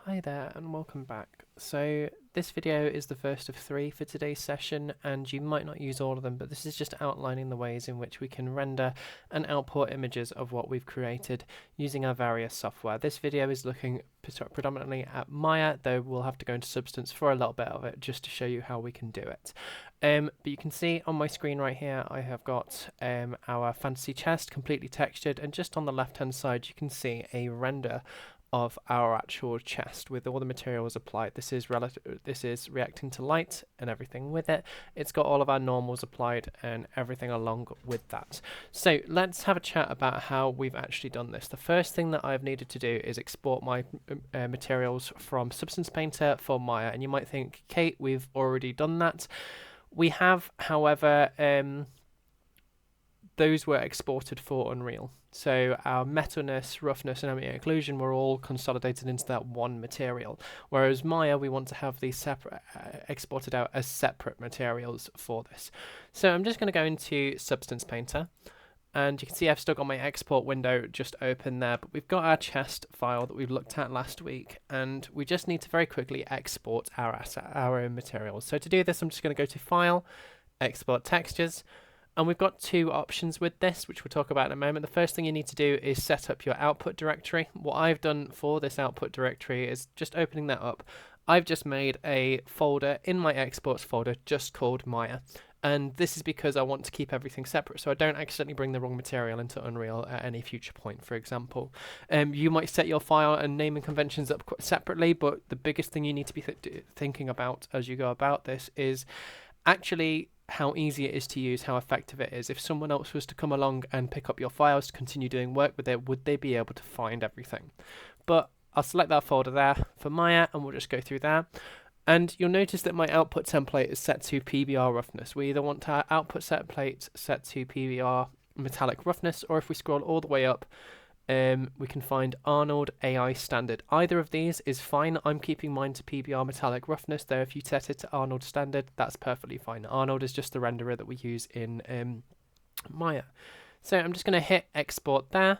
Hi there and welcome back. So this video is the first of three for today's session, and you might not use all of them, but this is just outlining the ways in which we can render and output images of what we've created using our various software. This video is looking predominantly at Maya, though we'll have to go into Substance for a little bit of it just to show you how we can do it. But you can see on my screen right here I have got our fantasy chest completely textured, and just on the left hand side you can see a render of our actual chest with all the materials applied. This is reacting to light and everything with it. It's got all of our normals applied and everything along with that. So let's have a chat about how we've actually done this. The first thing that I've needed to do is export my materials from Substance Painter for Maya, and you might think, Kate, we've already done that. We have, however, those were exported for Unreal. So our metalness, roughness, and ambient occlusion were all consolidated into that one material. Whereas Maya, we want to have these separate, exported out as separate materials for this. So I'm just going to go into Substance Painter, and you can see I've still got my export window just open there, but we've got our chest file that we've looked at last week, and we just need to very quickly export our own materials. So to do this, I'm just going to go to File, Export Textures. And we've got two options with this, which we'll talk about in a moment. The first thing you need to do is set up your output directory. What I've done for this output directory is just opening that up. I've just made a folder in my exports folder just called Maya. And this is because I want to keep everything separate, so I don't accidentally bring the wrong material into Unreal at any future point, for example. You might set your file and naming conventions up separately, but the biggest thing you need to be thinking about as you go about this is actually how easy it is to use, how effective it is. If someone else was to come along and pick up your files to continue doing work with it, would they be able to find everything? But I'll select that folder there for Maya, and we'll just go through there. And you'll notice that my output template is set to PBR roughness. We either want our output template set to PBR metallic roughness, or if we scroll all the way up, we can find Arnold AI Standard. Either of these is fine. I'm keeping mine to PBR Metallic Roughness, though if you set it to Arnold Standard, that's perfectly fine. Arnold is just the renderer that we use in Maya. So I'm just going to hit Export there,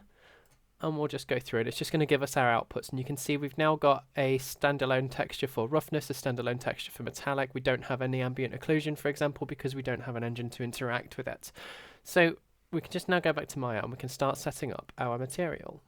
and we'll just go through it. It's just going to give us our outputs, and you can see we've now got a standalone texture for roughness, a standalone texture for metallic. We don't have any ambient occlusion, for example, because we don't have an engine to interact with it. So we can just now go back to Maya and we can start setting up our material.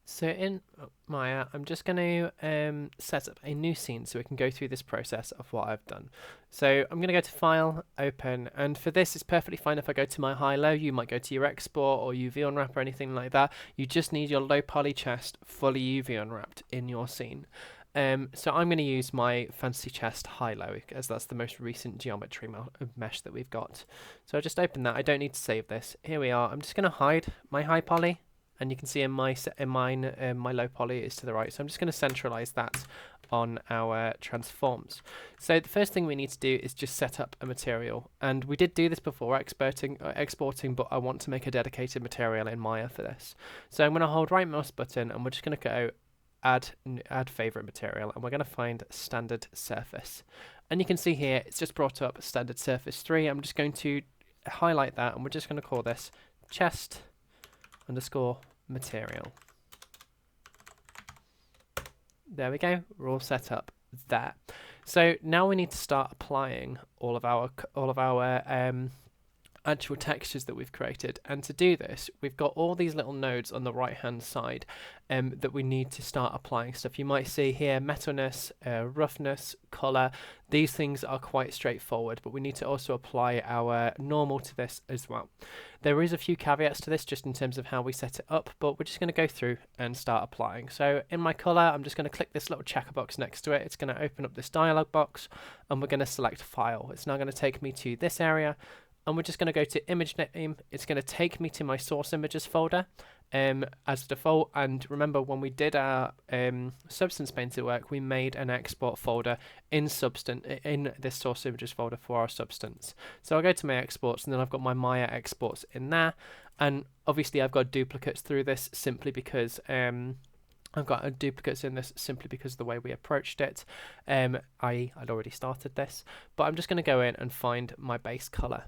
So in Maya, I'm just going to set up a new scene so we can go through this process of what I've done. So I'm going to go to File, Open, and for this it's perfectly fine if I go to my high-low. You might go to your export or UV unwrap or anything like that. You just need your low poly chest fully UV unwrapped in your scene. So I'm going to use my fantasy chest high-low, as that's the most recent geometry mesh that we've got. So I just open that. I don't need to save this. Here we are. I'm just going to hide my high poly, and you can see in mine my low poly is to the right. So I'm just going to centralize that on our transforms. So the first thing we need to do is just set up a material, and we did do this before exporting, but I want to make a dedicated material in Maya for this. So I'm going to hold right mouse button, and we're just going to go add favorite material, and we're going to find standard surface, and you can see here it's just brought up standard surface 3. I'm just going to highlight that, and we're just going to call this chest underscore material. There we go, we're all set up there. So now we need to start applying all of our actual textures that we've created, and to do this we've got all these little nodes on the right hand side that we need to start applying stuff. You might see here metalness, roughness, color. These things are quite straightforward, but we need to also apply our normal to this as well. There is a few caveats to this just in terms of how we set it up, but we're just going to go through and start applying. So in my color, I'm just going to click this little checker box next to it. It's going to open up this dialog box, and we're going to select file. It's now going to take me to this area, and we're just going to go to image name. It's going to take me to my source images folder as default. And remember, when we did our Substance Painter work, we made an export folder in this source images folder for our Substance. So I'll go to my exports, and then I've got my Maya exports in there. And obviously I've got duplicates through this simply because I've got duplicates in this simply because of the way we approached it. I'd already started this, but I'm just going to go in and find my base color.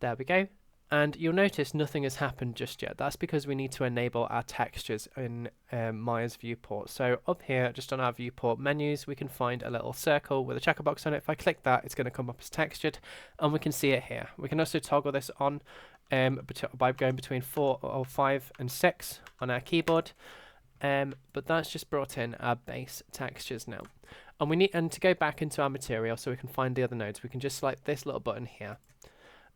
There we go. And you'll notice nothing has happened just yet. That's because we need to enable our textures in Maya's viewport. So up here, just on our viewport menus, we can find a little circle with a checker box on it. If I click that, it's going to come up as textured, and we can see it here. We can also toggle this on by going between 4 or 5 and 6 on our keyboard. But that's just brought in our base textures now. And to go back into our material so we can find the other nodes, we can just select this little button here.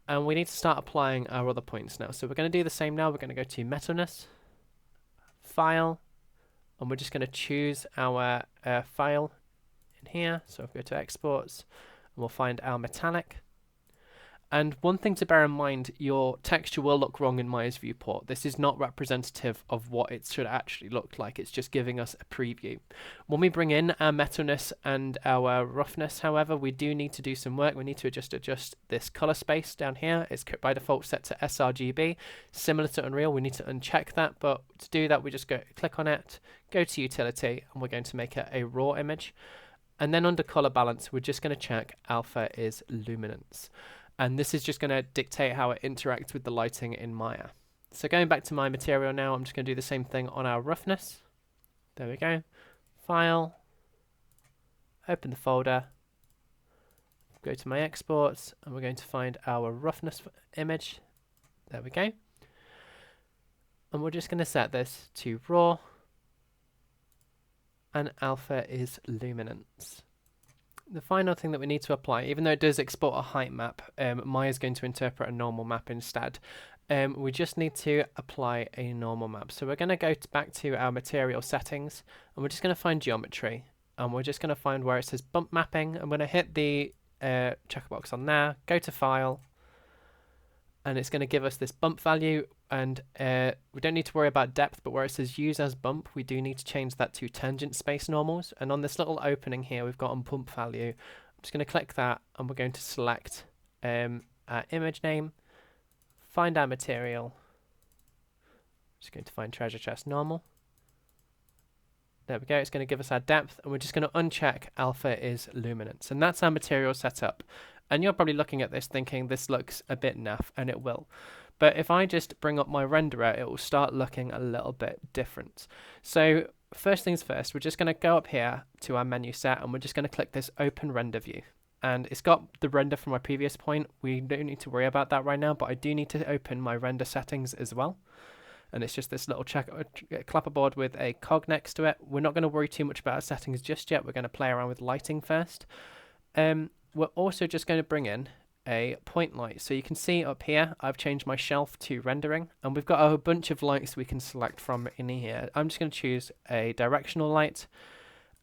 And we need to start applying our other points now. So we're going to do the same now. We're going to go to Metalness, File, and we're just going to choose our file in here. So if we go to Exports, and we'll find our metallic. And one thing to bear in mind, your texture will look wrong in Maya's viewport. This is not representative of what it should actually look like. It's just giving us a preview. When we bring in our metalness and our roughness, however, we do need to do some work. We need to adjust this color space down here. It's by default set to sRGB. Similar to Unreal, we need to uncheck that. But to do that, we just click on it, go to Utility, and we're going to make it a raw image. And then under color balance, we're just going to check alpha is luminance. And this is just going to dictate how it interacts with the lighting in Maya. So going back to my material now, I'm just going to do the same thing on our roughness. There we go. File. Open the folder. Go to my exports, and we're going to find our roughness image. There we go. And we're just going to set this to raw. And alpha is luminance. The final thing that we need to apply, even though it does export a height map, Maya is going to interpret a normal map instead. We just need to apply a normal map. So we're going to go back to our material settings, and we're just going to find geometry, and we're just going to find where it says bump mapping. I'm going to hit the checkbox on there, go to file, and it's going to give us this bump value. And we don't need to worry about depth, but where it says use as bump, we do need to change that to tangent space normals. And on this little opening here, we've got on bump value. I'm just going to click that, and we're going to select our image name, find our material. Just going to find treasure chest normal. There we go. It's going to give us our depth, and we're just going to uncheck alpha is luminance. And that's our material setup. And you're probably looking at this thinking this looks a bit naff, and it will. But if I just bring up my renderer, it will start looking a little bit different. So first things first, we're just going to go up here to our menu set, and we're just going to click this open render view. And it's got the render from my previous point. We don't need to worry about that right now, but I do need to open my render settings as well. And it's just this little clapperboard with a cog next to it. We're not going to worry too much about our settings just yet. We're going to play around with lighting first. We're also just going to bring in a point light. So you can see up here, I've changed my shelf to rendering, and we've got a bunch of lights we can select from in here. I'm just going to choose a directional light,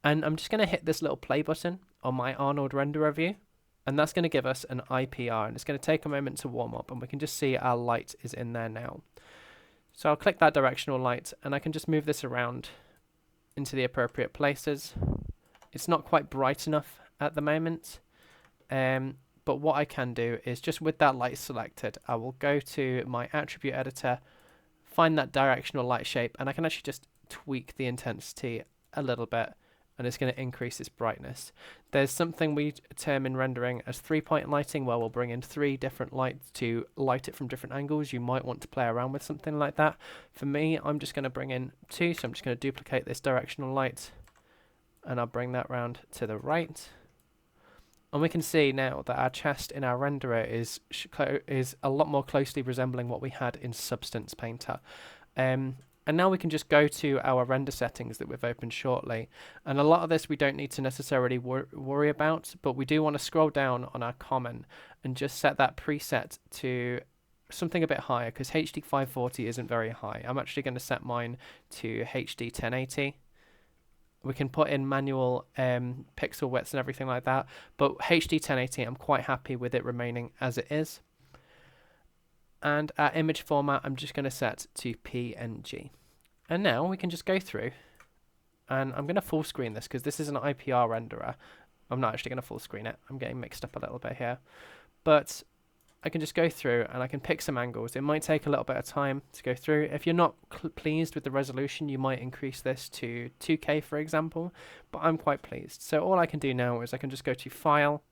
and I'm just going to hit this little play button on my Arnold renderer view, and that's going to give us an IPR, and it's going to take a moment to warm up, and we can just see our light is in there now. So I'll click that directional light, and I can just move this around into the appropriate places. It's not quite bright enough at the moment, but what I can do is just with that light selected, I will go to my attribute editor, find that directional light shape, and I can actually just tweak the intensity a little bit, and it's going to increase its brightness. There's something we term in rendering as 3-point lighting, where we'll bring in 3 different lights to light it from different angles. You might want to play around with something like that. For me, I'm just going to bring in 2, so I'm just going to duplicate this directional light, and I'll bring that round to the right. And we can see now that our chest in our renderer is a lot more closely resembling what we had in Substance Painter. And now we can just go to our render settings that we've opened shortly. And a lot of this we don't need to necessarily worry about, but we do want to scroll down on our common and just set that preset to something a bit higher, because HD 540 isn't very high. I'm actually going to set mine to HD 1080. We can put in manual pixel widths and everything like that, but HD 1080, I'm quite happy with it remaining as it is. And our image format, I'm just going to set to PNG. And now we can just go through, and I'm going to full screen this because this is an IPR renderer. I'm not actually going to full screen it. I'm getting mixed up a little bit here. But I can just go through and I can pick some angles. It might take a little bit of time to go through. If you're not pleased with the resolution, you might increase this to 2K, for example, but I'm quite pleased. So all I can do now is I can just go to File,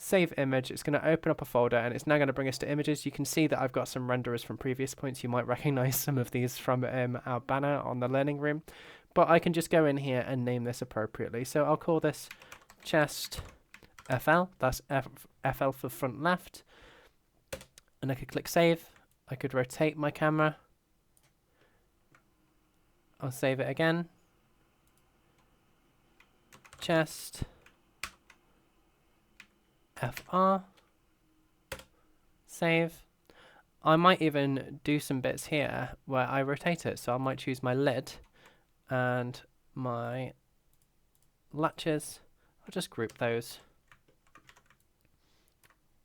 save image. It's going to open up a folder and it's now going to bring us to images. You can see that I've got some renderers from previous points. You might recognize some of these from our banner on the learning room, but I can just go in here and name this appropriately. So I'll call this chest FL. That's FL for front left. And I could click save. I could rotate my camera. I'll save it again. Chest FR. Save. I might even do some bits here where I rotate it. So I might choose my lid and my latches. I'll just group those.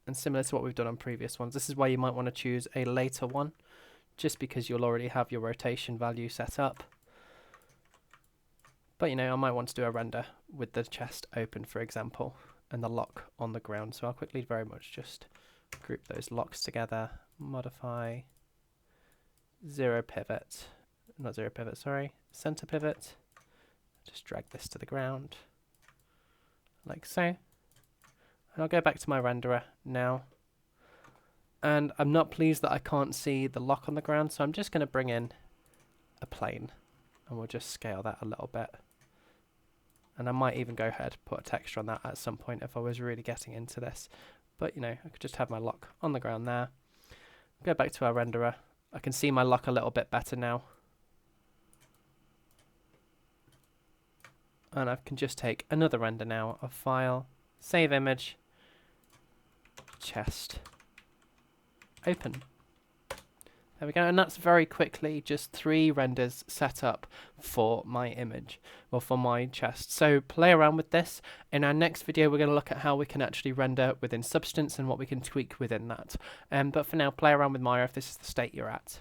And similar to what we've done on previous ones, this is why you might want to choose a later one, just because you'll already have your rotation value set up. But you know, I might want to do a render with the chest open, for example, and the lock on the ground. So I'll quickly very much just group those locks together, modify 0 pivot, not 0 pivot, sorry, center pivot. Just drag this to the ground, like so. And I'll go back to my renderer now. And I'm not pleased that I can't see the lock on the ground, so I'm just going to bring in a plane. And we'll just scale that a little bit. And I might even go ahead and put a texture on that at some point if I was really getting into this. But, you know, I could just have my lock on the ground there. Go back to our renderer. I can see my lock a little bit better now. And I can just take another render now of file, save image, chest, open. There we go, and that's very quickly just 3 renders set up for my image, or for my chest. So play around with this. In our next video, we're going to look at how we can actually render within Substance and what we can tweak within that. But for now, play around with Maya if this is the state you're at.